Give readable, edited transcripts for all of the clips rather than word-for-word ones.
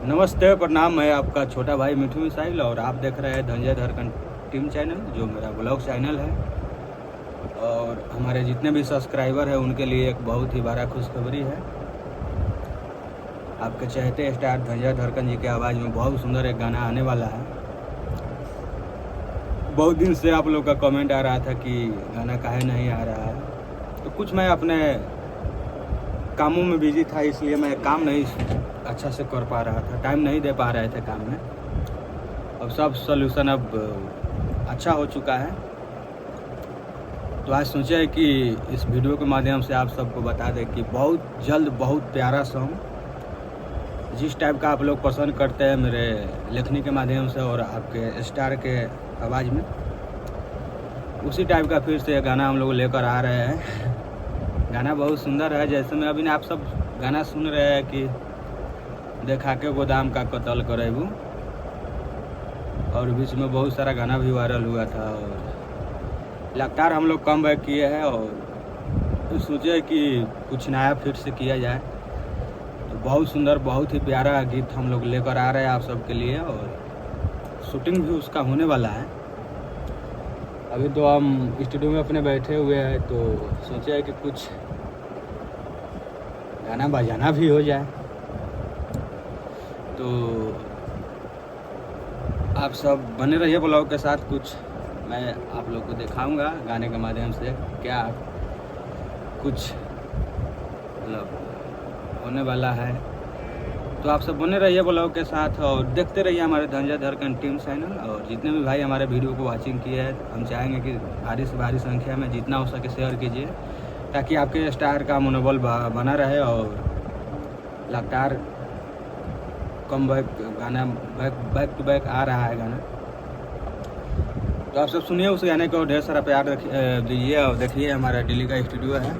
नमस्ते, प्रणाम। मैं आपका छोटा भाई मिठू मिसाइल और आप देख रहे हैं धनंजय धरकन टीम चैनल, जो मेरा ब्लॉग चैनल है। और हमारे जितने भी सब्सक्राइबर हैं उनके लिए एक बहुत ही बड़ा खुशखबरी है। आपके चहेते स्टार धनंजय धरकन जी की आवाज़ में बहुत सुंदर एक गाना आने वाला है। बहुत दिन से आप लोग का कमेंट आ रहा था कि गाना काहे नहीं आ रहा है, तो कुछ मैं अपने कामों में बिजी था, इसलिए मैं काम नहीं अच्छा से कर पा रहा था, टाइम नहीं दे पा रहे थे काम में। अब सब सॉल्यूशन अब अच्छा हो चुका है, तो आज सोचा है कि इस वीडियो के माध्यम से आप सबको बता दें कि बहुत जल्द बहुत प्यारा सॉन्ग जिस टाइप का आप लोग पसंद करते हैं मेरे लेखनी के माध्यम से और आपके स्टार के आवाज़ में, उसी टाइप का फिर से गाना हम लोग लेकर आ रहे हैं। गाना बहुत सुंदर है, जैसे में अभी आप सब गाना सुन रहे हैं कि देखा के गोदाम का कत्ल करेबू, और बीच में बहुत सारा गाना भी वायरल हुआ था। और लगातार हम लोग कम बैक किए हैं और सोचे कि कुछ नया फिर से किया जाए, तो बहुत सुंदर बहुत ही प्यारा गीत हम लोग लेकर आ रहे हैं आप सबके लिए। और शूटिंग भी उसका होने वाला है। अभी तो हम स्टूडियो में अपने बैठे हुए हैं, तो सोचे है कि कुछ गाना बजाना भी हो जाए। तो आप सब बने रहिए ब्लॉग के साथ, कुछ मैं आप लोग को दिखाऊंगा गाने के माध्यम से क्या कुछ मतलब होने वाला है। तो आप सब बने रहिए ब्लॉग के साथ और देखते रहिए हमारे धनंजय धरकन टीम चैनल। और जितने भी भाई हमारे वीडियो को वाचिंग किए हैं, हम चाहेंगे कि भारी से भारी संख्या में जितना हो सके शेयर कीजिए, ताकि आपके स्टार का मनोबल बना रहे। और लगातार कम बैक गाना बैक टू बैक आ रहा है गाना, तो आप सब सुनिए उस गाने को, ढेर सारा प्यार दीजिए। और देखिए हमारा दिल्ली का स्टूडियो है,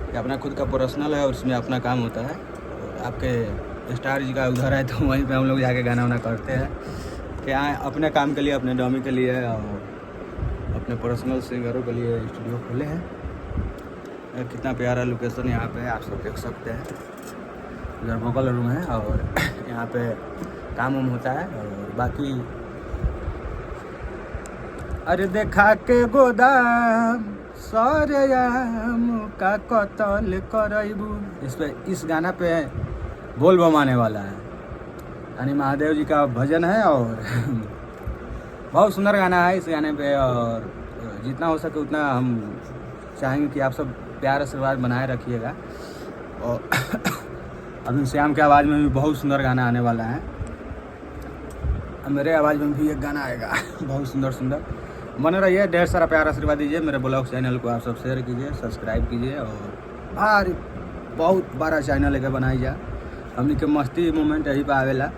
ये अपना खुद का पर्सनल है और उसमें अपना काम होता है। और आपके स्टार जी का उधर है, तो वहीं पे हम लोग जाके गाना वाना करते हैं। क्या अपने काम के लिए, अपने डॉमी के लिए और अपने पर्सनल सिंगरों के लिए स्टूडियो खोले हैं। कितना प्यारा लोकेशन यहाँ पे आप सब देख सकते हैं। इधर वोकल रूम है और यहाँ पे काम वाम होता है। और बाकी अरे देखा के गोदाम सरेआम का कत्ल करबू, इस गाना पे बोल बम आने वाला है, यानी महादेव जी का भजन है। और बहुत सुंदर गाना है इस गाने पे। और जितना हो सके उतना हम चाहेंगे कि आप सब प्यार आशीर्वाद बनाए रखिएगा। और अभी श्याम के आवाज़ में भी बहुत सुंदर गाना आने वाला है, मेरे आवाज़ में भी एक गाना आएगा बहुत सुंदर सुंदर। बने रहिए, ढेर सारा प्यार आशीर्वाद दीजिए। मेरे ब्लॉग चैनल को आप सब शेयर कीजिए, सब्सक्राइब कीजिए। और बहुत बड़ा चैनल लेके बनाई जा, हमनी के मस्ती मोमेंट यही पे आवेला।